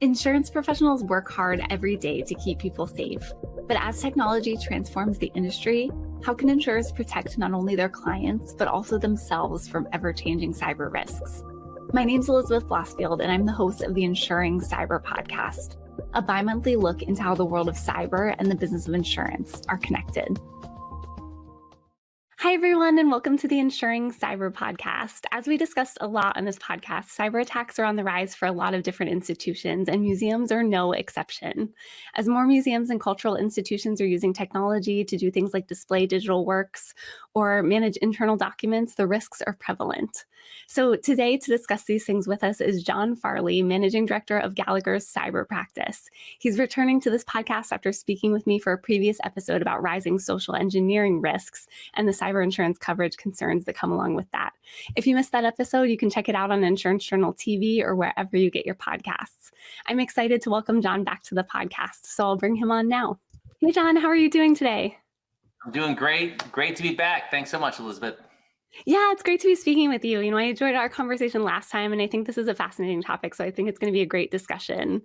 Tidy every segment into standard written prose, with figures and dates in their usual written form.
Insurance professionals work hard every day to keep people safe. But as technology transforms the industry, how can insurers protect not only their clients, but also themselves from ever-changing cyber risks? My name's Elizabeth Blossfield, and I'm the host of the Insuring Cyber Podcast, a bi-monthly look into how the world of cyber and the business of insurance are connected. Hi, everyone, and welcome to the Insuring Cyber Podcast. As we discussed a lot on this podcast, cyber attacks are on the rise for a lot of different institutions, and museums are no exception. As more museums and cultural institutions are using technology to do things like display digital works or manage internal documents, the risks are prevalent. So today, to discuss these things with us is John Farley, Managing Director of Gallagher's Cyber Practice. He's returning to this podcast after speaking with me for a previous episode about rising social engineering risks and the cyber insurance coverage concerns that come along with that. If you missed that episode, you can check it out on Insurance Journal TV or wherever you get your podcasts. I'm excited to welcome John back to the podcast, so I'll bring him on now. Hey, John, how are you doing today? I'm doing great. Great to be back. Thanks so much, Elizabeth. Yeah, it's great to be speaking with you. I enjoyed our conversation last time, and I think this is a fascinating topic, so I think it's going to be a great discussion.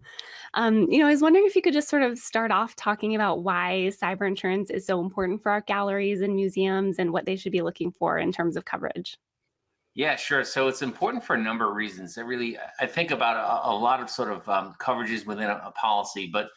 I was wondering if you could just sort of start off talking about why cyber insurance is so important for art galleries and museums and what they should be looking for in terms of coverage. Yeah, sure. So it's important for a number of reasons. I think about a lot of sort of coverages within a policy, but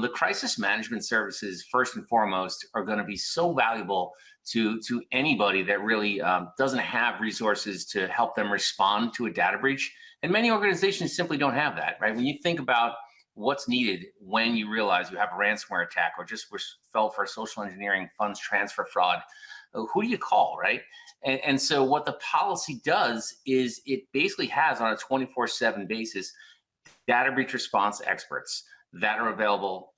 the crisis management services, first and foremost, are going to be so valuable to anybody that really doesn't have resources to help them respond to a data breach. And many organizations simply don't have that, right? When you think about what's needed when you realize you have a ransomware attack or just fell for social engineering funds transfer fraud, who do you call, right? And so what the policy does is it basically has on a 24/7 basis data breach response experts that are available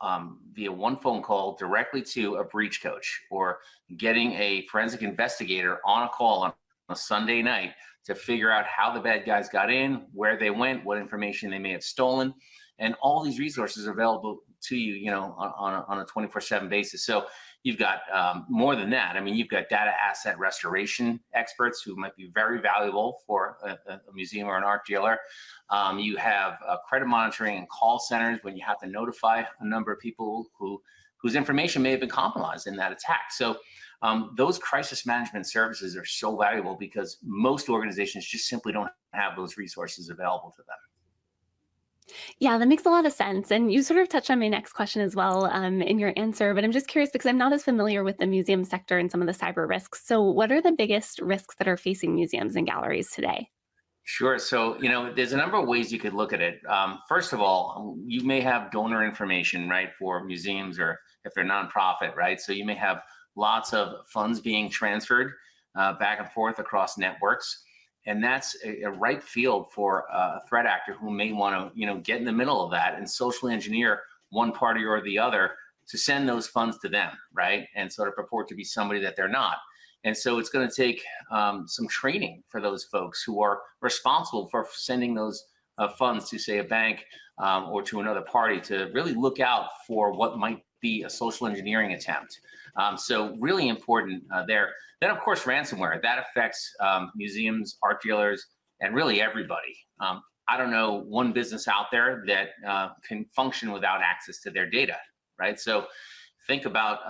via one phone call directly to a breach coach, or getting a forensic investigator on a call on a Sunday night to figure out how the bad guys got in, where they went, what information they may have stolen. And all these resources are available to you, on a 24/7 basis. So you've got more than that. I mean, you've got data asset restoration experts who might be very valuable for a museum or an art dealer. You have credit monitoring and call centers when you have to notify a number of people whose information may have been compromised in that attack. So those crisis management services are so valuable because most organizations just simply don't have those resources available to them. Yeah, that makes a lot of sense. And you sort of touched on my next question as well in your answer, but I'm just curious because I'm not as familiar with the museum sector and some of the cyber risks. So what are the biggest risks that are facing museums and galleries today? Sure. So, there's a number of ways you could look at it. First of all, you may have donor information, right, for museums or if they're nonprofit, right? So you may have lots of funds being transferred back and forth across networks. And that's a ripe field for a threat actor who may want to, get in the middle of that and socially engineer one party or the other to send those funds to them, right? And sort of purport to be somebody that they're not. And so it's going to take some training for those folks who are responsible for sending those funds to, say, a bank or to another party to really look out for what might be a social engineering attempt. So really important there. Then, of course, ransomware. That affects museums, art dealers, and really everybody. I don't know one business out there that can function without access to their data, right? So think about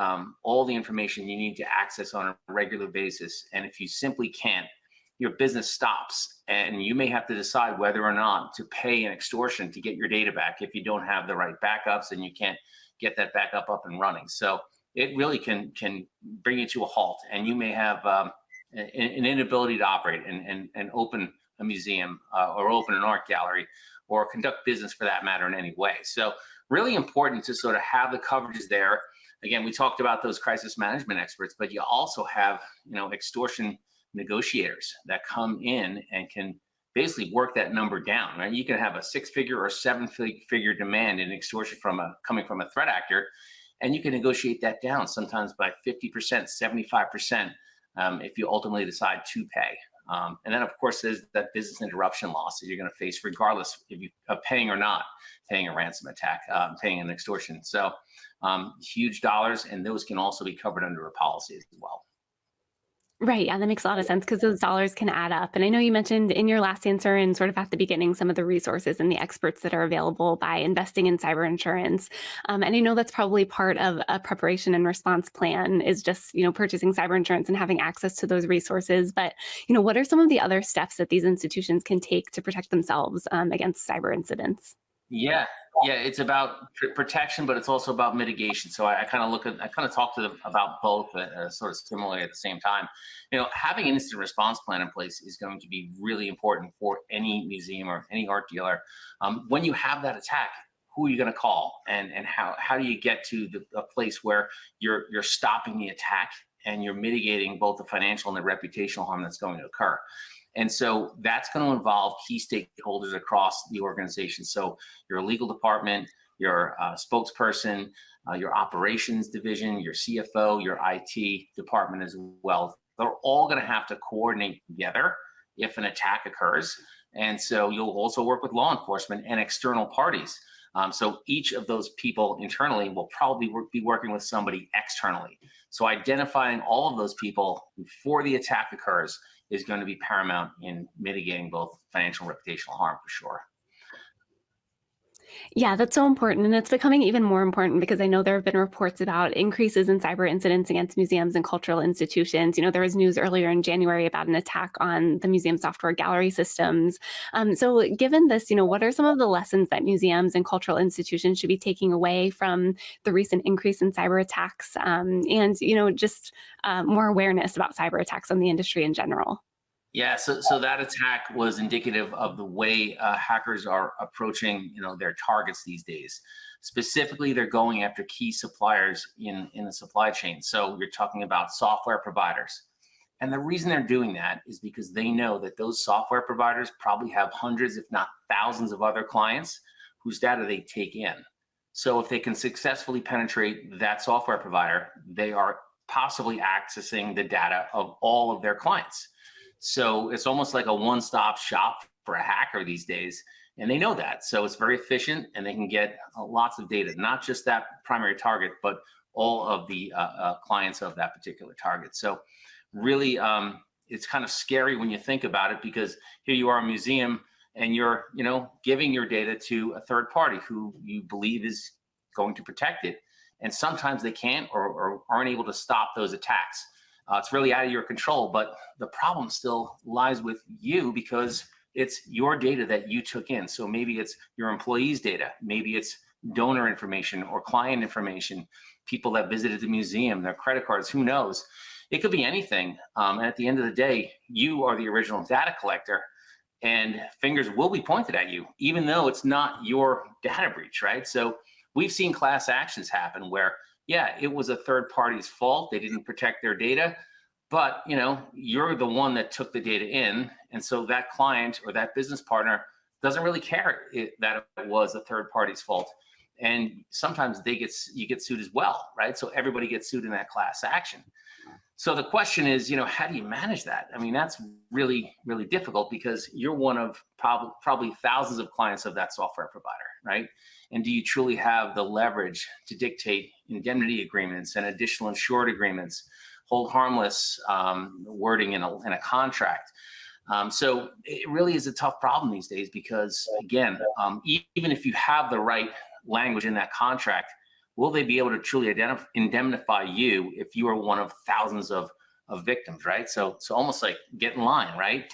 all the information you need to access on a regular basis. And if you simply can't, your business stops. And you may have to decide whether or not to pay an extortion to get your data back if you don't have the right backups and you can't get that backup up and running. So it really can bring you to a halt, and you may have an inability to operate and open a museum or open an art gallery or conduct business for that matter in any way. So really important to sort of have the coverages there. Again, we talked about those crisis management experts, but you also have, extortion negotiators that come in and can basically work that number down, right? You can have a 6-figure or 7-figure demand in extortion coming from a threat actor, and you can negotiate that down sometimes by 50%, 75% if you ultimately decide to pay. And then, of course, there's that business interruption loss that you're going to face regardless of paying or not paying a ransom attack, paying an extortion. So huge dollars, and those can also be covered under a policy as well. Right. Yeah, that makes a lot of sense because those dollars can add up. And I know you mentioned in your last answer and sort of at the beginning some of the resources and the experts that are available by investing in cyber insurance. And I know that's probably part of a preparation and response plan is just, purchasing cyber insurance and having access to those resources. But, what are some of the other steps that these institutions can take to protect themselves against cyber incidents? Yeah, yeah, it's about protection, but it's also about mitigation. So I kind of I kind of talk to them about both, sort of similarly at the same time. Having an instant response plan in place is going to be really important for any museum or any art dealer. When you have that attack, who are you going to call, and how do you get to a place where you're stopping the attack and you're mitigating both the financial and the reputational harm that's going to occur? And so that's going to involve key stakeholders across the organization. So your legal department, your spokesperson, your operations division, your CFO, your IT department as well. They're all going to have to coordinate together if an attack occurs. And so you'll also work with law enforcement and external parties. So each of those people internally will probably be working with somebody externally. So identifying all of those people before the attack occurs is going to be paramount in mitigating both financial and reputational harm for sure. Yeah, that's so important. And it's becoming even more important because I know there have been reports about increases in cyber incidents against museums and cultural institutions. There was news earlier in January about an attack on the museum software gallery systems. So given this, what are some of the lessons that museums and cultural institutions should be taking away from the recent increase in cyber attacks and, just more awareness about cyber attacks on the industry in general? Yeah, so that attack was indicative of the way hackers are approaching, their targets these days. Specifically, they're going after key suppliers in the supply chain. So you're talking about software providers. And the reason they're doing that is because they know that those software providers probably have hundreds, if not thousands of other clients whose data they take in. So if they can successfully penetrate that software provider, they are possibly accessing the data of all of their clients. So it's almost like a one-stop shop for a hacker these days, and they know that. So it's very efficient, and they can get lots of data, not just that primary target, but all of the clients of that particular target. So really, it's kind of scary when you think about it, because here you are, a museum, and you're, giving your data to a third party who you believe is going to protect it, and sometimes they can't or aren't able to stop those attacks. It's really out of your control, but the problem still lies with you because it's your data that you took in. So maybe it's your employees' data, maybe it's donor information or client information, people that visited the museum, their credit cards, who knows? It could be anything. And at the end of the day, you are the original data collector, and fingers will be pointed at you, even though it's not your data breach, right? So we've seen class actions happen where, yeah, it was a third party's fault. They didn't protect their data, but you're the one that took the data in. And so that client or that business partner doesn't really care that it was a third party's fault. And sometimes you get sued as well, right? So everybody gets sued in that class action. So the question is, how do you manage that? I mean, that's really, really difficult because you're one of probably thousands of clients of that software provider, right? And do you truly have the leverage to dictate indemnity agreements and additional insured agreements, hold harmless wording in a contract? So it really is a tough problem these days because, again, even if you have the right language in that contract, will they be able to truly indemnify you if you are one of thousands of victims, right? So almost like get in line, right?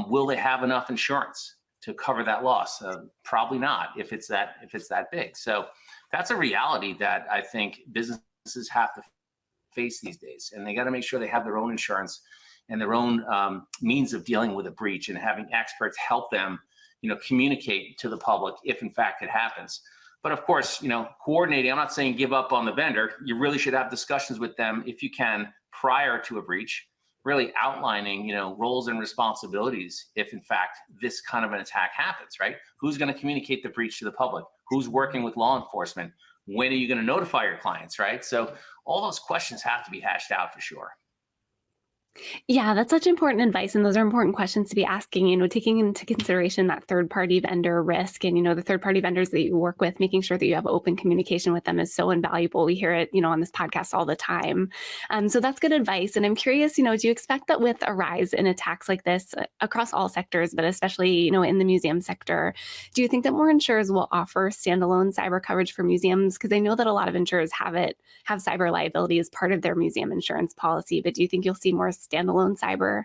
Will they have enough insurance to cover that loss? Probably not if it's that big. So that's a reality that I think businesses have to face these days, and they got to make sure they have their own insurance and their own means of dealing with a breach, and having experts help them, communicate to the public if in fact it happens. But of course, coordinating, I'm not saying give up on the vendor. You really should have discussions with them if you can prior to a breach, really outlining, roles and responsibilities if in fact this kind of an attack happens, right? Who's going to communicate the breach to the public? Who's working with law enforcement? When are you going to notify your clients, right? So all those questions have to be hashed out for sure. Yeah, that's such important advice. And those are important questions to be asking, taking into consideration that third party vendor risk and, the third party vendors that you work with, making sure that you have open communication with them is so invaluable. We hear it, on this podcast all the time. So that's good advice. And I'm curious, do you expect that with a rise in attacks like this across all sectors, but especially, in the museum sector, do you think that more insurers will offer standalone cyber coverage for museums? Because I know that a lot of insurers have cyber liability as part of their museum insurance policy, but do you think you'll see more standalone cyber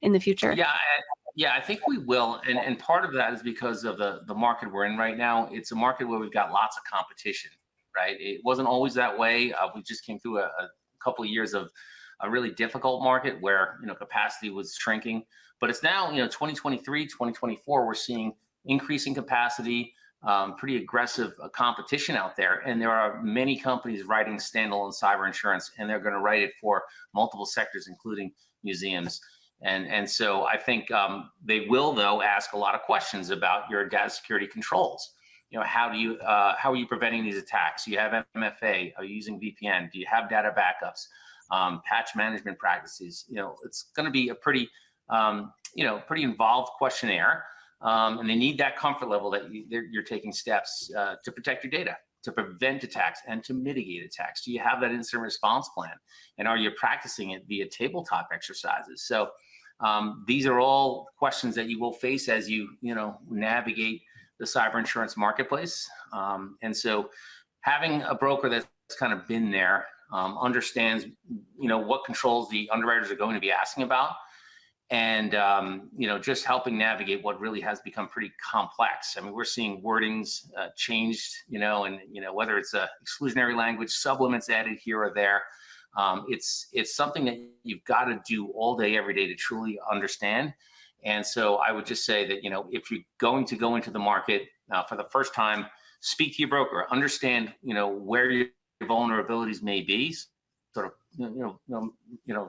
in the future? Yeah, I think we will, and part of that is because of the market we're in right now. It's a market where we've got lots of competition, right? It wasn't always that way. We just came through a couple of years of a really difficult market where capacity was shrinking, but it's now 2023, 2024. We're seeing increasing capacity, pretty aggressive competition out there, and there are many companies writing standalone cyber insurance, and they're going to write it for multiple sectors, including museums. And so I think they will, though, ask a lot of questions about your data security controls. How are you preventing these attacks? Do you have MFA? Are you using VPN? Do you have data backups? Patch management practices? It's going to be a pretty involved questionnaire, and they need that comfort level that you're taking steps to protect your data, to prevent attacks, and to mitigate attacks. Do you have that incident response plan? And are you practicing it via tabletop exercises? So these are all questions that you will face as you navigate the cyber insurance marketplace. And so having a broker that's kind of been there, understands what controls the underwriters are going to be asking about, and just helping navigate what really has become pretty complex. I mean, we're seeing wordings changed, and whether it's a exclusionary language, supplements added here or there. It's something that you've got to do all day, every day to truly understand. And so I would just say that if you're going to go into the market for the first time, speak to your broker, understand where your vulnerabilities may be. Sort of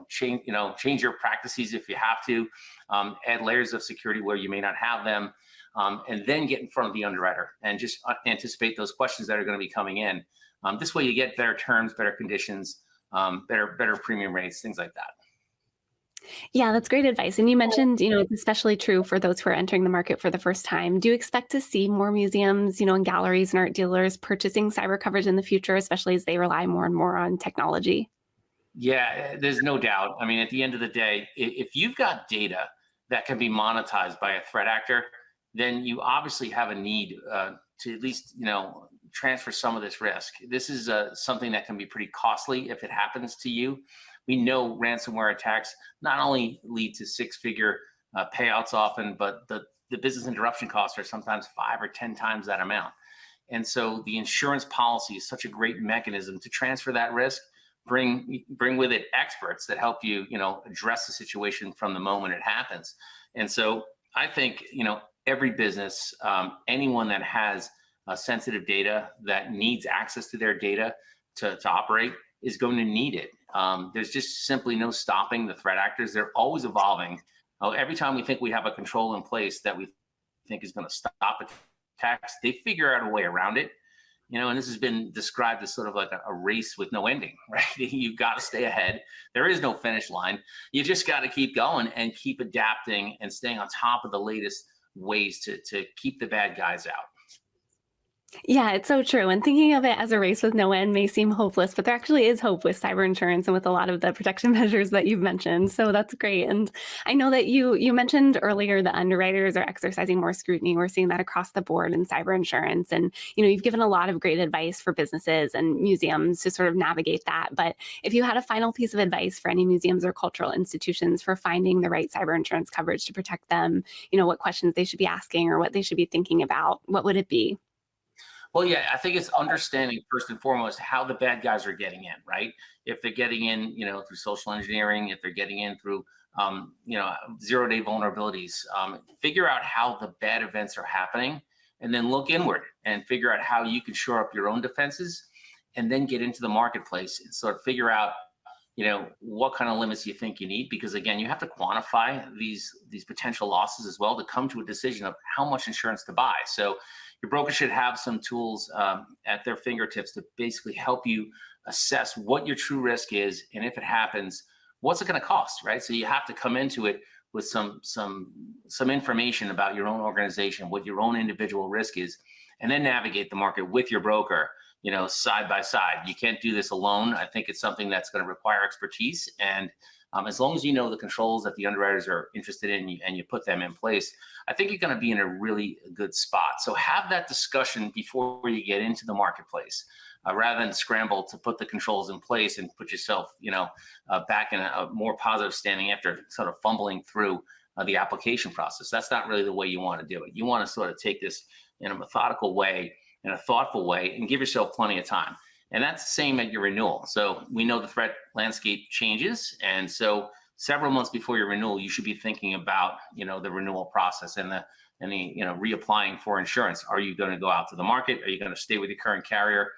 change your practices if you have to, add layers of security where you may not have them, and then get in front of the underwriter and just anticipate those questions that are going to be coming in. This way you get better terms, better conditions, better premium rates, things like that. Yeah, that's great advice. And you mentioned, it's especially true for those who are entering the market for the first time. Do you expect to see more museums, and galleries and art dealers purchasing cyber coverage in the future, especially as they rely more and more on technology? Yeah, there's no doubt. I mean, at the end of the day, if you've got data that can be monetized by a threat actor, then you obviously have a need to at least, transfer some of this risk. This is something that can be pretty costly if it happens to you. We know ransomware attacks not only lead to six-figure payouts often, but the business interruption costs are sometimes 5 or 10 times that amount. And so the insurance policy is such a great mechanism to transfer that risk. Bring with it experts that help you, address the situation from the moment it happens. And so I think, every business, anyone that has sensitive data that needs access to their data to operate is going to need it. There's just simply no stopping the threat actors. They're always evolving. Every time we think we have a control in place that we think is going to stop attacks, they figure out a way around it. And this has been described as sort of like a race with no ending, right? You've got to stay ahead. There is no finish line. You just got to keep going and keep adapting and staying on top of the latest ways to keep the bad guys out. Yeah, it's so true. And thinking of it as a race with no end may seem hopeless, but there actually is hope with cyber insurance and with a lot of the protection measures that you've mentioned. So that's great. And I know that you mentioned earlier that underwriters are exercising more scrutiny. We're seeing that across the board in cyber insurance. And, you've given a lot of great advice for businesses and museums to sort of navigate that. But if you had a final piece of advice for any museums or cultural institutions for finding the right cyber insurance coverage to protect them, what questions they should be asking or what they should be thinking about, what would it be? Well, yeah, I think it's understanding first and foremost how the bad guys are getting in, right? If they're getting in, through social engineering, if they're getting in through, 0-day vulnerabilities, figure out how the bad events are happening, and then look inward and figure out how you can shore up your own defenses, and then get into the marketplace and sort of figure out, what kind of limits you think you need, because again, you have to quantify these potential losses as well to come to a decision of how much insurance to buy. So your broker should have some tools at their fingertips to basically help you assess what your true risk is, and if it happens, what's it going to cost, right? So you have to come into it with some information about your own organization, what your own individual risk is, and then navigate the market with your broker, side by side. You can't do this alone. I think it's something that's going to require expertise. And as long as you know the controls that the underwriters are interested in and you put them in place, I think you're going to be in a really good spot. So have that discussion before you get into the marketplace, rather than scramble to put the controls in place and put yourself, back in a more positive standing after sort of fumbling through the application process. That's not really the way you want to do it. You want to sort of take this in a methodical way, in a thoughtful way, and give yourself plenty of time. And that's the same at your renewal. So we know the threat landscape changes. And so several months before your renewal, you should be thinking about, the renewal process and the reapplying for insurance. Are you going to go out to the market? Are you going to stay with your current carrier?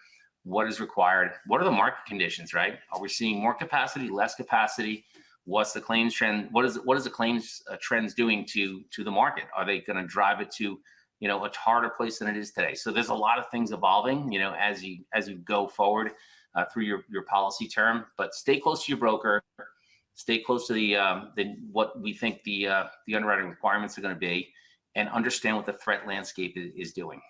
What is required? What are the market conditions, right? Are we seeing more capacity, less capacity? What's the claims trend? What is the claims trends doing to the market? Are they going to drive it to a harder place than it is today? So there's a lot of things evolving, as you go forward through your policy term. But stay close to your broker, stay close to the what we think the underwriting requirements are going to be, and understand what the threat landscape is doing.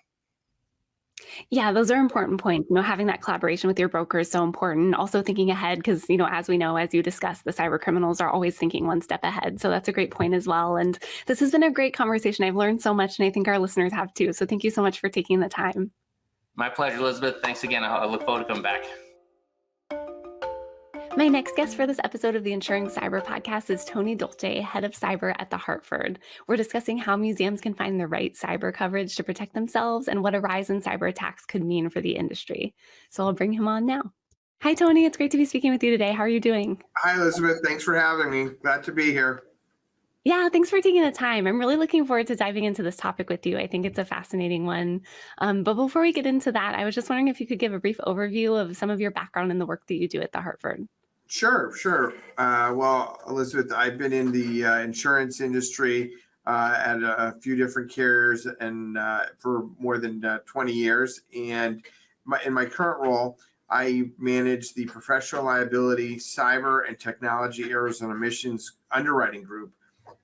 Yeah, those are important points. Having that collaboration with your broker is so important. Also thinking ahead because, as we know, as you discussed, the cyber criminals are always thinking one step ahead. So that's a great point as well. And this has been a great conversation. I've learned so much, and I think our listeners have too. So thank you so much for taking the time. My pleasure, Elizabeth. Thanks again. I look forward to coming back. My next guest for this episode of the Insuring Cyber Podcast is Tony Dolce, head of cyber at the Hartford. We're discussing how museums can find the right cyber coverage to protect themselves and what a rise in cyber attacks could mean for the industry. So I'll bring him on now. Hi, Tony. It's great to be speaking with you today. How are you doing? Hi, Elizabeth. Thanks for having me. Glad to be here. Yeah, thanks for taking the time. I'm really looking forward to diving into this topic with you. I think it's a fascinating one. But before we get into that, I was just wondering if you could give a brief overview of some of your background in the work that you do at the Hartford. Sure. Well, Elizabeth, I've been in the insurance industry at a few different carriers and for more than 20 years. And in my current role, I manage the professional liability, cyber, and technology errors and omissions underwriting group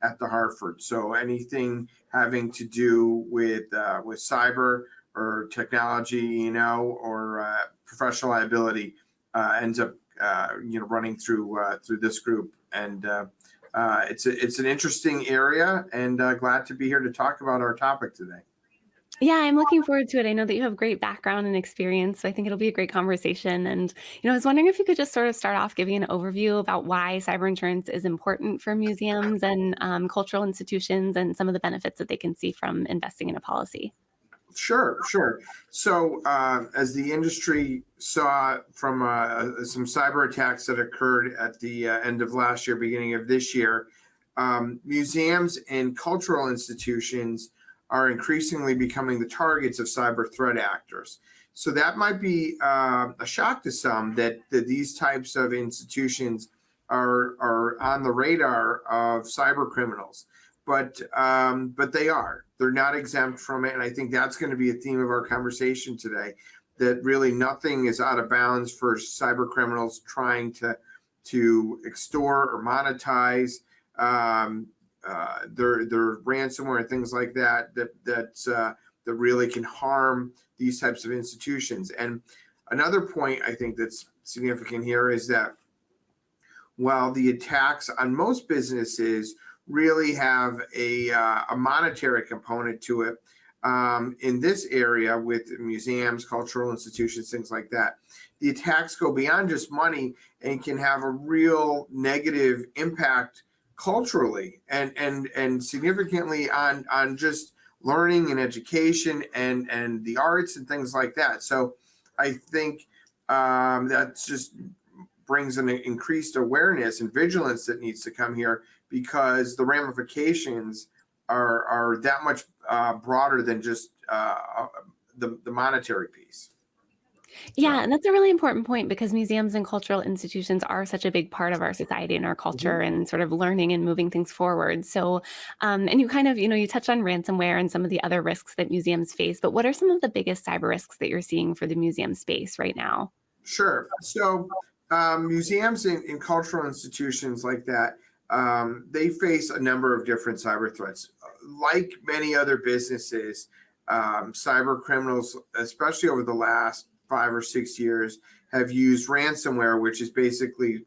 at the Hartford. So anything having to do with cyber or technology, or professional liability ends up running through this group, and it's an interesting area, and glad to be here to talk about our topic today. Yeah, I'm looking forward to it. I know that you have great background and experience, so I think it'll be a great conversation. And I was wondering if you could just sort of start off giving an overview about why cyber insurance is important for museums and cultural institutions, and some of the benefits that they can see from investing in a policy. Sure. So as the industry saw from some cyber attacks that occurred at the end of last year, beginning of this year, museums and cultural institutions are increasingly becoming the targets of cyber threat actors. So that might be a shock to some that these types of institutions are on the radar of cyber criminals. But they are. They're not exempt from it. And I think that's going to be a theme of our conversation today, that really nothing is out of bounds for cyber criminals trying to extort or monetize their ransomware and things like that really can harm these types of institutions. And another point I think that's significant here is that while the attacks on most businesses really have a monetary component to it, in this area with museums, cultural institutions, things like that, the attacks go beyond just money and can have a real negative impact culturally and significantly on just learning and education and the arts and things like that. So I think that just brings an increased awareness and vigilance that needs to come here, because the ramifications are that much broader than just the monetary piece. Yeah, and that's a really important point, because museums and cultural institutions are such a big part of our society and our culture and sort of learning and moving things forward. So, and you kind of, you touched on ransomware and some of the other risks that museums face, but what are some of the biggest cyber risks that you're seeing for the museum space right now? Sure. So Museums and cultural institutions like that, they face a number of different cyber threats. Like many other businesses, cyber criminals, especially over the last 5 or 6 years, have used ransomware, which is basically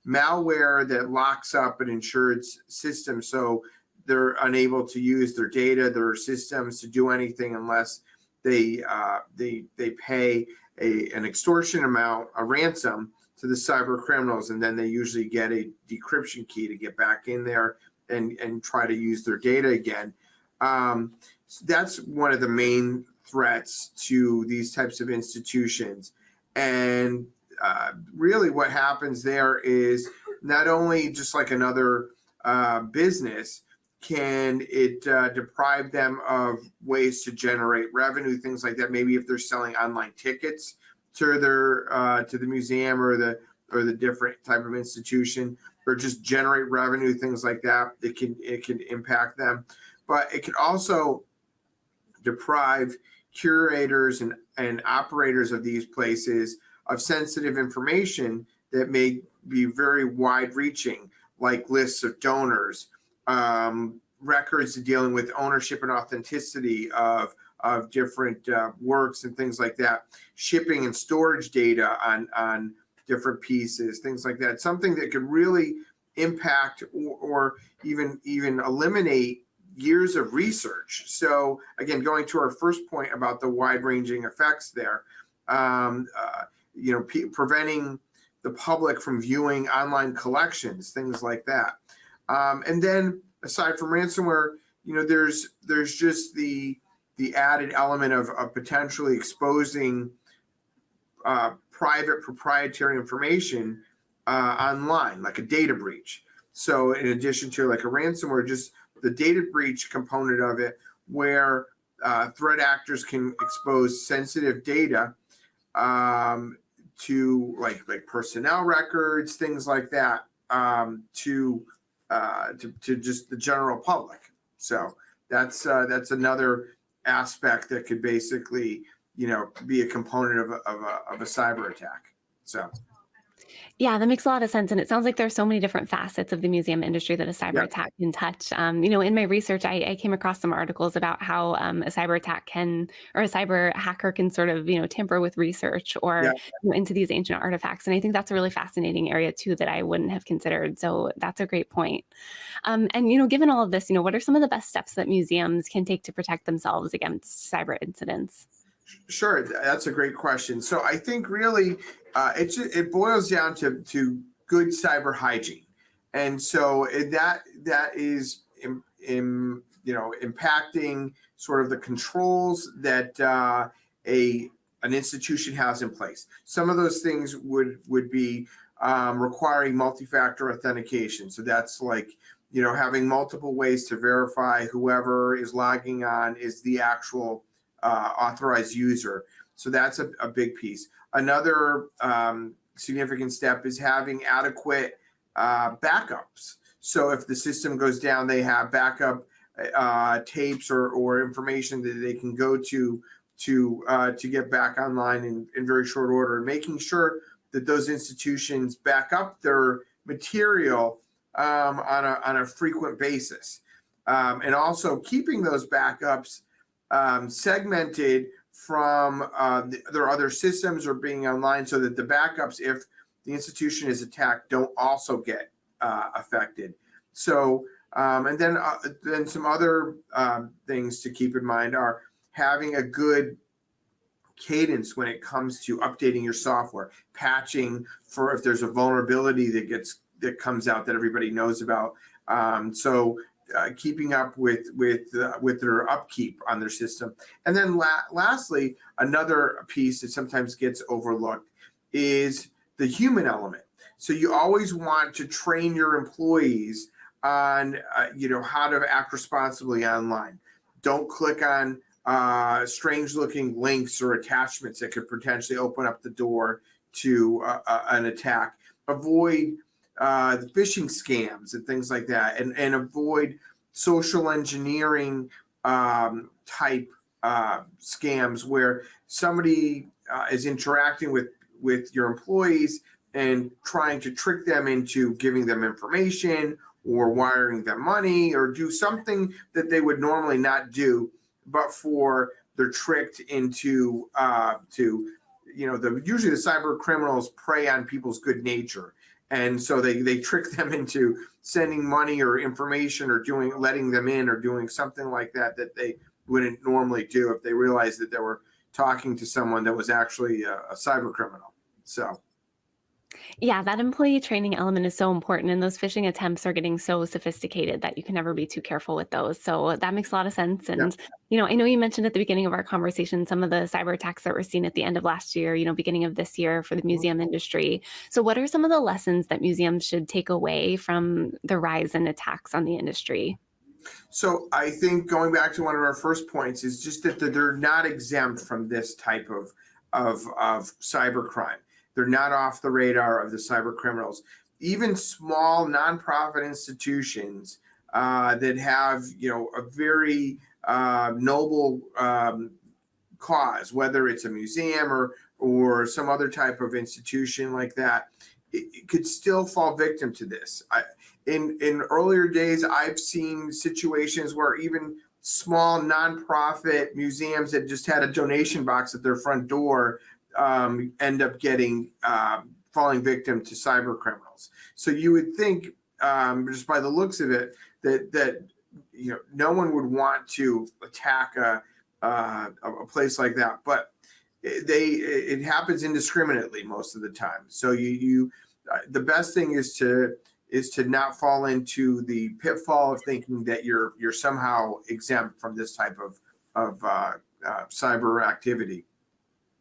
malware that locks up an insured system, so they're unable to use their data, their systems to do anything unless they pay an extortion amount, a ransom, to the cyber criminals, and then they usually get a decryption key to get back in there and try to use their data again. So that's one of the main threats to these types of institutions. And really what happens there is not only just like another business, can it deprive them of ways to generate revenue, things like that. Maybe if they're selling online tickets to their to the museum or the different type of institution, or just generate revenue, things like that. It can impact them, but it can also deprive curators and operators of these places of sensitive information that may be very wide-reaching, like lists of donors, records dealing with ownership and authenticity of different works and things like that, shipping and storage data on different pieces, things like that. Something that could really impact or even eliminate years of research. So again, going to our first point about the wide-ranging effects there, preventing the public from viewing online collections, things like that. And then aside from ransomware, there's just the added element of potentially exposing private proprietary information online, like a data breach. So in addition to like a ransomware, just the data breach component of it, where threat actors can expose sensitive data to like personnel records, things like that, to just the general public. So that's another aspect that could basically be a component of a cyber attack. So. Yeah, that makes a lot of sense. And it sounds like there's so many different facets of the museum industry that a cyber attack can touch. In my research, I came across some articles about how a cyber attack or a cyber hacker can sort of, tamper with research or into these ancient artifacts. And I think that's a really fascinating area too that I wouldn't have considered. So that's a great point. And, given all of this, what are some of the best steps that museums can take to protect themselves against cyber incidents? Sure, that's a great question. So I think really it boils down to good cyber hygiene, and so that is impacting sort of the controls that an institution has in place. Some of those things would be requiring multi-factor authentication. So that's like having multiple ways to verify whoever is logging on is the actual authorized user. So that's a big piece. Another significant step is having adequate backups. So if the system goes down, they have backup tapes or information that they can go to get back online in very short order, and making sure that those institutions back up their material on a frequent basis, and also keeping those backups segmented from their other systems or being online, so that the backups, if the institution is attacked, don't also get affected. So and then some other things to keep in mind are having a good cadence when it comes to updating your software, patching for if there's a vulnerability that comes out that everybody knows about. Keeping up with their upkeep on their system. And then lastly, another piece that sometimes gets overlooked is the human element. So you always want to train your employees on how to act responsibly online. Don't click on strange looking links or attachments that could potentially open up the door to an attack. Avoid the phishing scams and things like that, and avoid social engineering type scams where somebody is interacting with your employees, trying to trick them into giving them information or wiring them money or do something that they would normally not do, but for they're tricked into usually the cyber criminals prey on people's good nature. And so they trick them into sending money or information or letting them in or doing something like that they wouldn't normally do if they realized that they were talking to someone that was actually a cyber criminal. So. Yeah, that employee training element is so important, and those phishing attempts are getting so sophisticated that you can never be too careful with those. So that makes a lot of sense. And, I know you mentioned at the beginning of our conversation some of the cyber attacks that were seen at the end of last year, beginning of this year for the museum industry. So what are some of the lessons that museums should take away from the rise in attacks on the industry? So I think going back to one of our first points is just that they're not exempt from this type of cyber crime. They're not off the radar of the cyber criminals. Even small nonprofit institutions that have, a very noble cause, whether it's a museum or some other type of institution like that, it could still fall victim to this. In earlier days, I've seen situations where even small nonprofit museums that just had a donation box at their front door end up falling victim to cyber criminals. So you would think, just by the looks of it, that no one would want to attack a place like that, but it happens indiscriminately most of the time. So the best thing is to not fall into the pitfall of thinking that you're somehow exempt from this type of cyber activity.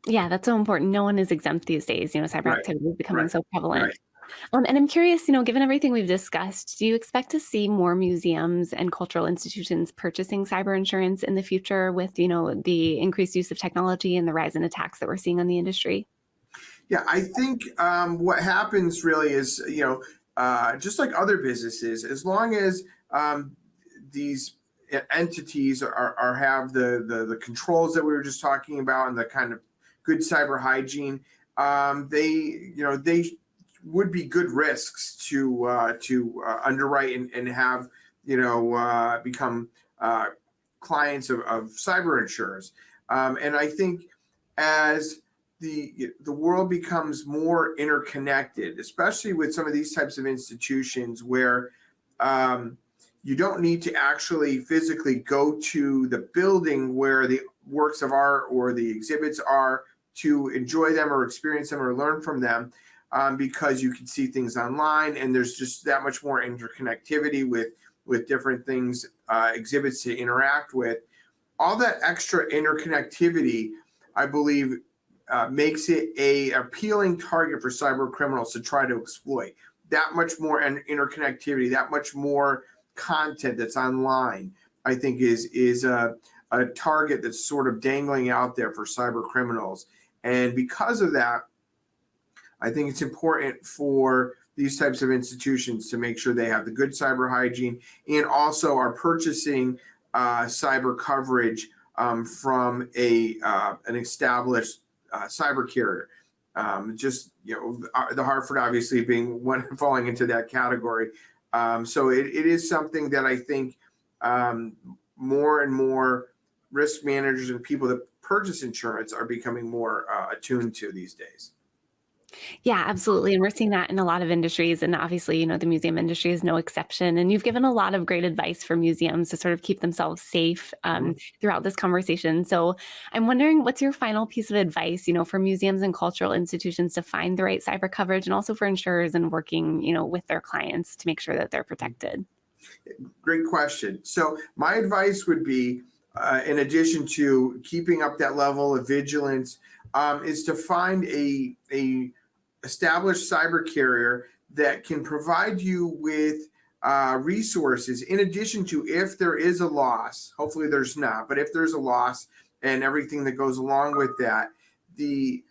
Yeah, that's so important. No one is exempt these days. Cyber activity is becoming so prevalent. Right. And I'm curious, given everything we've discussed, do you expect to see more museums and cultural institutions purchasing cyber insurance in the future with, the increased use of technology and the rise in attacks that we're seeing on the industry? Yeah, I think what happens really is, just like other businesses, as long as these entities have the controls that we were just talking about and the kind of good cyber hygiene, they would be good risks to underwrite and have become clients of cyber insurers. And I think as the world becomes more interconnected, especially with some of these types of institutions where you don't need to actually physically go to the building where the works of art or the exhibits are to enjoy them or experience them or learn from them, because you can see things online and there's just that much more interconnectivity with different things, exhibits to interact with. All that extra interconnectivity, I believe, makes it a appealing target for cyber criminals to try to exploit. That much more interconnectivity, that much more content that's online, I think is a target that's sort of dangling out there for cyber criminals. And because of that, I think it's important for these types of institutions to make sure they have the good cyber hygiene and also are purchasing cyber coverage from an established cyber carrier. The Hartford obviously being one falling into that category. So it is something that I think more and more risk managers and people that purchase insurance are becoming more attuned to these days. Yeah, absolutely. And we're seeing that in a lot of industries. And obviously, the museum industry is no exception. And you've given a lot of great advice for museums to sort of keep themselves safe throughout this conversation. So I'm wondering, what's your final piece of advice, for museums and cultural institutions to find the right cyber coverage, and also for insurers and working, with their clients to make sure that they're protected? Great question. So my advice would be, in addition to keeping up that level of vigilance, is to find a established cyber carrier that can provide you with resources in addition to, if there is a loss, hopefully there's not, but if there's a loss and everything that goes along with that, you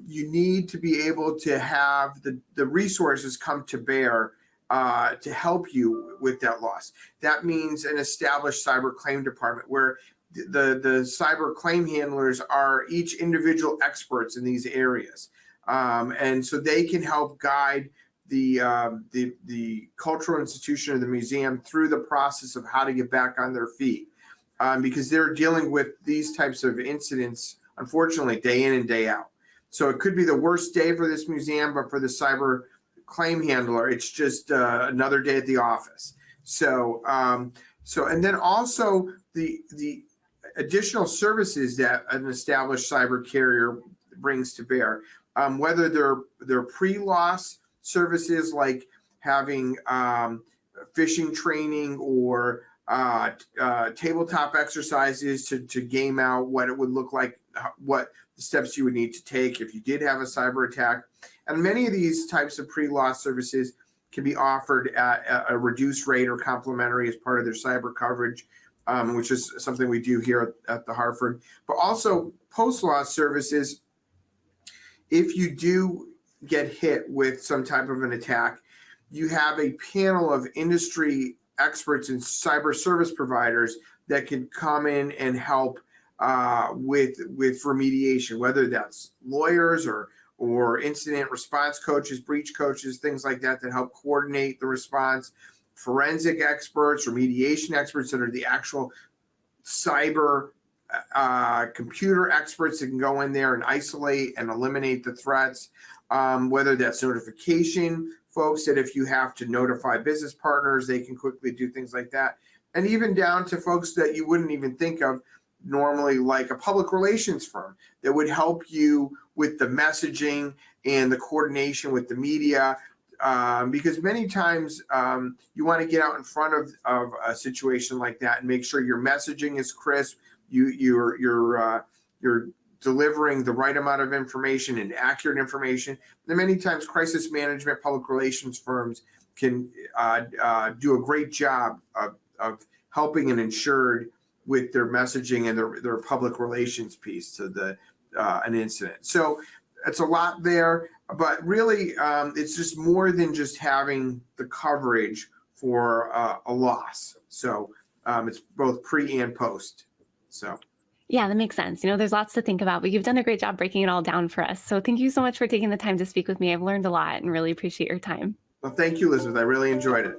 need to be able to have the resources come to bear to help you with that loss. That means an established cyber claim department where the cyber claim handlers are each individual experts in these areas. And so they can help guide the cultural institution or the museum through the process of how to get back on their feet, because they're dealing with these types of incidents, unfortunately, day in and day out. So it could be the worst day for this museum, but for the cyber claim handler, it's just another day at the office. So and then also the additional services that an established cyber carrier brings to bear, whether they're pre-loss services like having phishing training or tabletop exercises to game out what it would look like, what the steps you would need to take if you did have a cyber attack. And many of these types of pre-loss services can be offered at a reduced rate or complimentary as part of their cyber coverage, which is something we do here at the Hartford. But also post-loss services, if you do get hit with some type of an attack, you have a panel of industry experts and cyber service providers that can come in and help with remediation, whether that's lawyers or incident response coaches, breach coaches, things like that help coordinate the response, forensic experts, remediation experts that are the actual cyber computer experts that can go in there and isolate and eliminate the threats, whether that's notification folks that if you have to notify business partners, they can quickly do things like that. And even down to folks that you wouldn't even think of normally, like a public relations firm that would help you with the messaging and the coordination with the media, because many times you want to get out in front of a situation like that and make sure your messaging is crisp, you're delivering the right amount of information and accurate information. And many times crisis management, public relations firms can do a great job of helping an insured with their messaging and their public relations piece to an incident. So it's a lot there, but really it's just more than just having the coverage for a loss. So it's both pre and post. So. Yeah, that makes sense. There's lots to think about, but you've done a great job breaking it all down for us. So thank you so much for taking the time to speak with me. I've learned a lot and really appreciate your time. Well, thank you, Elizabeth. I really enjoyed it.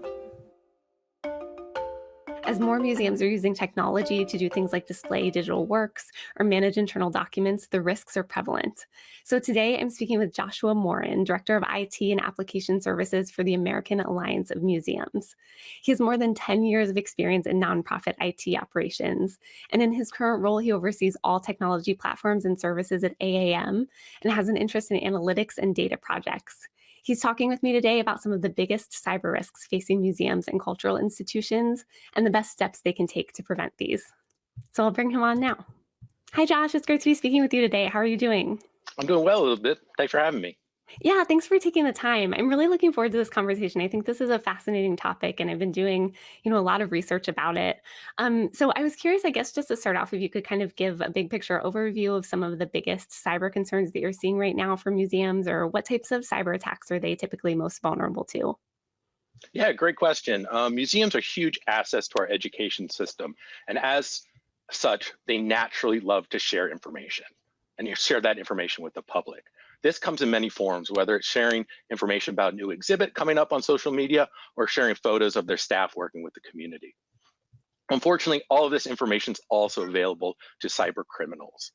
As more museums are using technology to do things like display digital works or manage internal documents, the risks are prevalent. So today I'm speaking with Joshua Morin, Director of IT and Application Services for the American Alliance of Museums. He has more than 10 years of experience in nonprofit IT operations, and in his current role, he oversees all technology platforms and services at AAM and has an interest in analytics and data projects. He's talking with me today about some of the biggest cyber risks facing museums and cultural institutions and the best steps they can take to prevent these. So I'll bring him on now. Hi, Josh. It's great to be speaking with you today. How are you doing? I'm doing well, Elizabeth. Thanks for having me. Yeah, thanks for taking the time. I'm really looking forward to this conversation. I think this is a fascinating topic, and I've been doing, a lot of research about it. So I was curious, I guess, just to start off, if you could kind of give a big picture overview of some of the biggest cyber concerns that you're seeing right now for museums, or what types of cyber attacks are they typically most vulnerable to? Yeah, great question. Museums are huge assets to our education system, and as such, they naturally love to share information, and you share that information with the public. This comes in many forms, whether it's sharing information about a new exhibit coming up on social media or sharing photos of their staff working with the community. Unfortunately, all of this information is also available to cyber criminals.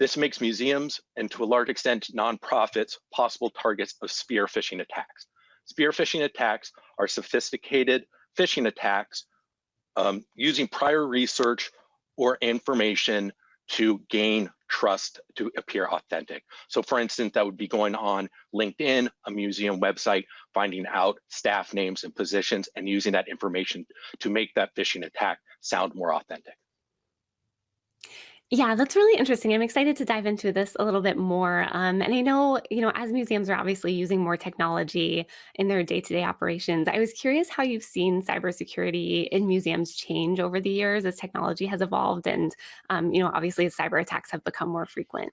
This makes museums, and to a large extent nonprofits, possible targets of spear phishing attacks. Spear phishing attacks are sophisticated phishing attacks using prior research or information to gain trust to appear authentic. So for instance, that would be going on LinkedIn, a museum website, finding out staff names and positions and using that information to make that phishing attack sound more authentic. Yeah, that's really interesting. I'm excited to dive into this a little bit more. And I know, as museums are obviously using more technology in their day-to-day operations, I was curious how you've seen cybersecurity in museums change over the years as technology has evolved and, obviously as cyber attacks have become more frequent.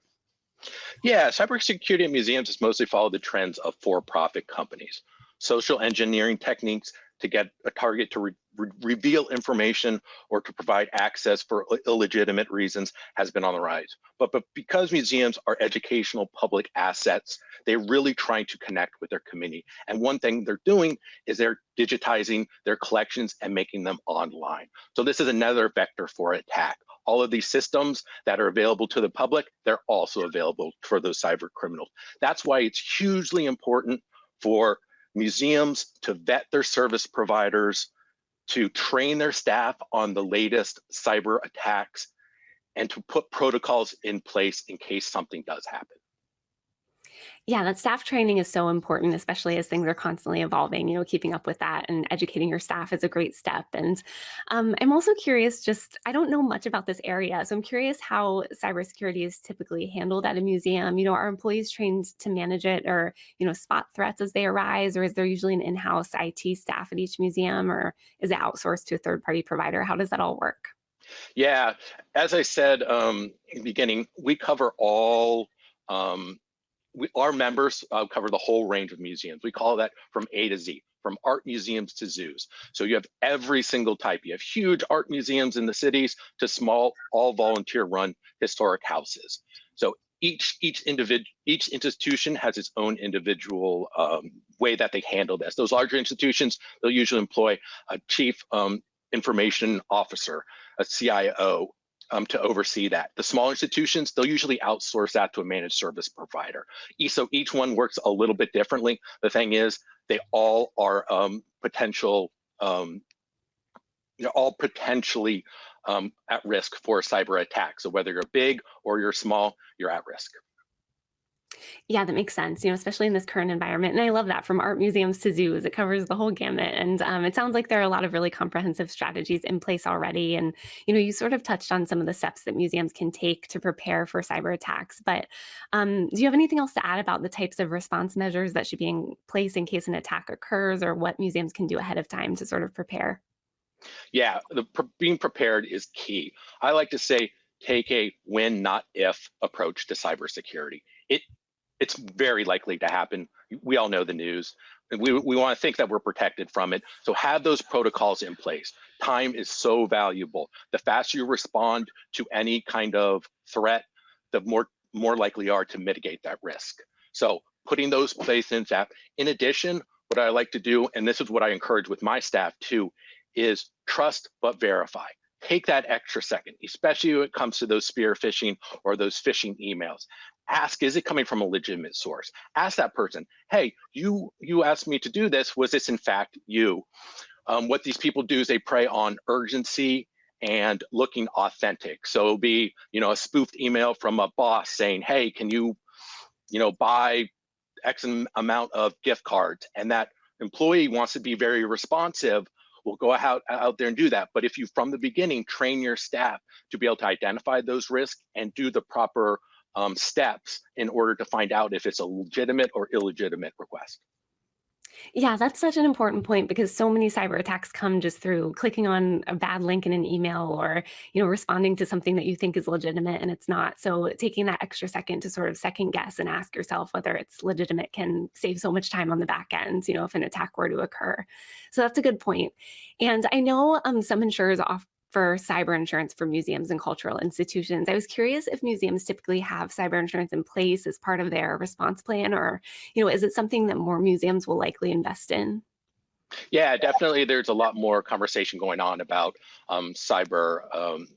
Yeah, cybersecurity in museums has mostly followed the trends of for-profit companies. Social engineering techniques to get a target to reveal information or to provide access for illegitimate reasons has been on the rise. But because museums are educational public assets, they're really trying to connect with their community. And one thing they're doing is they're digitizing their collections and making them online. So this is another vector for attack. All of these systems that are available to the public, they're also available for those cyber criminals. That's why it's hugely important for museums to vet their service providers, to train their staff on the latest cyber attacks, and to put protocols in place in case something does happen. Yeah, that staff training is so important, especially as things are constantly evolving. Keeping up with that and educating your staff is a great step. And I'm also curious, I don't know much about this area, so I'm curious how cybersecurity is typically handled at a museum. Are employees trained to manage it or, spot threats as they arise, or is there usually an in-house IT staff at each museum, or is it outsourced to a third-party provider? How does that all work? Yeah, as I said in the beginning, we cover all our members cover the whole range of museums. We call that from A to Z, from art museums to zoos. So you have every single type. You have huge art museums in the cities to small, all volunteer run historic houses. So each institution has its own individual way that they handle this. Those larger institutions, they'll usually employ a chief information officer, a CIO, to oversee that. The small institutions, they'll usually outsource that to a managed service provider. So each one works a little bit differently. The thing is, they all are potentially at risk for a cyber attack. So whether you're big or you're small, you're at risk. Yeah, that makes sense, especially in this current environment. And I love that, from art museums to zoos, it covers the whole gamut. And it sounds like there are a lot of really comprehensive strategies in place already. And, you sort of touched on some of the steps that museums can take to prepare for cyber attacks. But do you have anything else to add about the types of response measures that should be in place in case an attack occurs, or what museums can do ahead of time to sort of prepare? Yeah, being prepared is key. I like to say, take a when, not if approach to cybersecurity. It's very likely to happen. We all know the news. We want to think that we're protected from it. So have those protocols in place. Time is so valuable. The faster you respond to any kind of threat, the more likely you are to mitigate that risk. So putting those places in that. In addition, what I like to do, and this is what I encourage with my staff too, is trust but verify. Take that extra second, especially when it comes to those spear phishing or those phishing emails. Ask, is it coming from a legitimate source? Ask that person, hey, you asked me to do this. Was this in fact you? What these people do is they prey on urgency and looking authentic. So it'll be, a spoofed email from a boss saying, hey, can you, buy X amount of gift cards? And that employee wants to be very responsive. We'll go out there and do that. But if you, from the beginning, train your staff to be able to identify those risks and do the proper steps in order to find out if it's a legitimate or illegitimate request. Yeah, that's such an important point, because so many cyber attacks come just through clicking on a bad link in an email, or, responding to something that you think is legitimate and it's not. So taking that extra second to sort of second guess and ask yourself whether it's legitimate can save so much time on the back end, if an attack were to occur. So that's a good point. And I know some insurers offer cyber insurance for museums and cultural institutions. I was curious if museums typically have cyber insurance in place as part of their response plan, or, is it something that more museums will likely invest in? Yeah, definitely. There's a lot more conversation going on about cyber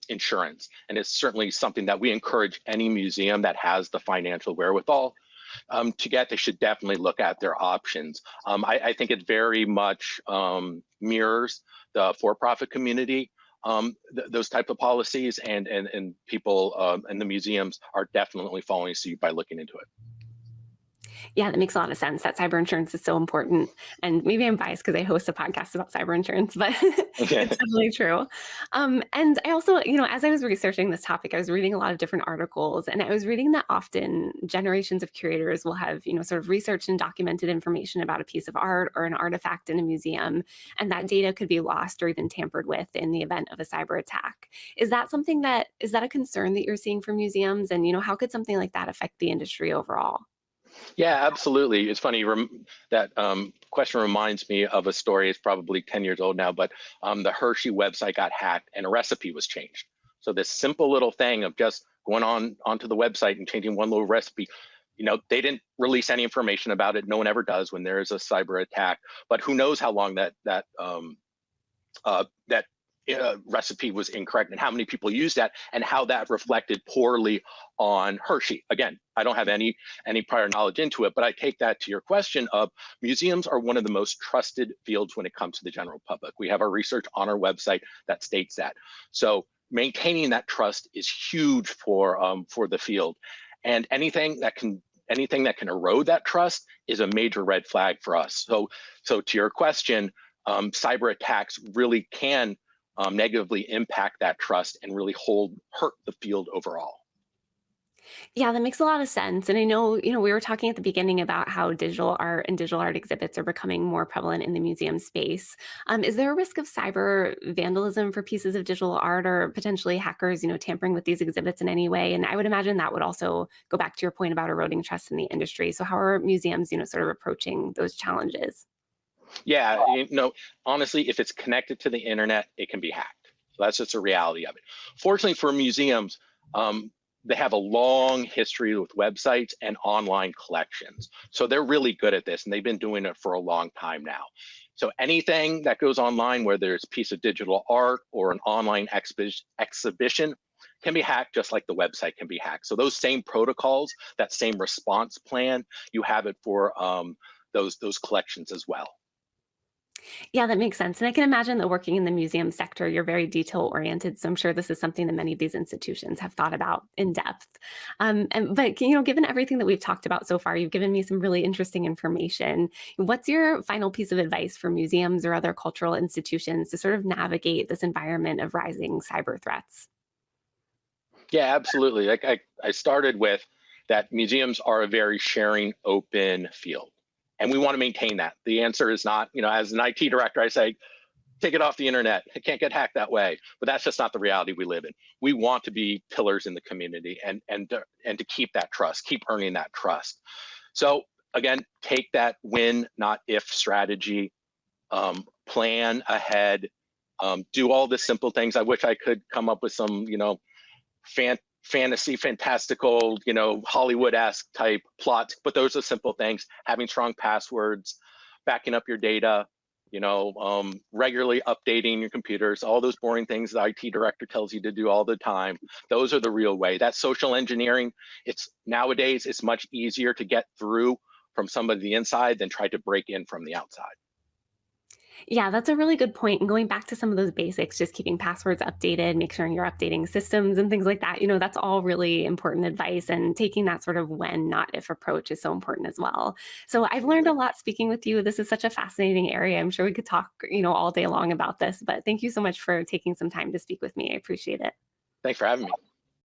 insurance. And it's certainly something that we encourage any museum that has the financial wherewithal to get. They should definitely look at their options. I think it very much mirrors the for-profit community. Those type of policies, and people and the museums are definitely following suit by looking into it. Yeah, that makes a lot of sense. That cyber insurance is so important. And maybe I'm biased because I host a podcast about cyber insurance, but it's definitely true. And I also, as I was researching this topic, I was reading a lot of different articles, and I was reading that often generations of curators will have, sort of researched and documented information about a piece of art or an artifact in a museum, and that data could be lost or even tampered with in the event of a cyber attack. Is that a concern that you're seeing for museums? And, how could something like that affect the industry overall? Yeah, absolutely. It's funny that question reminds me of a story. It's probably 10 years old now, but the Hershey website got hacked and a recipe was changed. So this simple little thing of just going onto the website and changing one little recipe, they didn't release any information about it. No one ever does when there is a cyber attack. But who knows how long that recipe was incorrect and how many people used that and how that reflected poorly on Hershey. Again, I don't have any prior knowledge into it, but I take that to your question of museums are one of the most trusted fields when it comes to the general public. We have our research on our website that states that. So maintaining that trust is huge for the field, and anything that can erode that trust is a major red flag for us. So to your question, cyber attacks really can negatively impact that trust and really hurt the field overall. Yeah, that makes a lot of sense. And I know, we were talking at the beginning about how digital art and digital art exhibits are becoming more prevalent in the museum space. Is there a risk of cyber vandalism for pieces of digital art or potentially hackers, tampering with these exhibits in any way? And I would imagine that would also go back to your point about eroding trust in the industry. So how are museums, sort of approaching those challenges? Yeah, honestly, if it's connected to the internet, it can be hacked. So that's just a reality of it. Fortunately for museums, they have a long history with websites and online collections. So they're really good at this, and they've been doing it for a long time now. So anything that goes online, whether it's a piece of digital art or an online exhibition, can be hacked just like the website can be hacked. So those same protocols, that same response plan, you have it for those collections as well. Yeah, that makes sense. And I can imagine that working in the museum sector, you're very detail oriented. So I'm sure this is something that many of these institutions have thought about in depth. But given everything that we've talked about so far, you've given me some really interesting information. What's your final piece of advice for museums or other cultural institutions to sort of navigate this environment of rising cyber threats? Yeah, absolutely. Like I started with that museums are a very sharing, open field. And we want to maintain that. The answer is not, as an IT director, I say, take it off the internet. It can't get hacked that way. But that's just not the reality we live in. We want to be pillars in the community and to keep that trust, keep earning that trust. So again, take that win, not if strategy, plan ahead, do all the simple things. I wish I could come up with some, fantastical, Hollywood-esque type plots, but those are simple things. Having strong passwords, backing up your data, regularly updating your computers, all those boring things the IT director tells you to do all the time. Those are the real way. That social engineering, nowadays it's much easier to get through from somebody on the inside than try to break in from the outside. Yeah, that's a really good point. And going back to some of those basics, just keeping passwords updated, make sure you're updating systems and things like that, that's all really important advice. And taking that sort of when, not if approach is so important as well. So I've learned a lot speaking with you. This is such a fascinating area. I'm sure we could talk, all day long about this, but thank you so much for taking some time to speak with me. I appreciate it. Thanks for having me.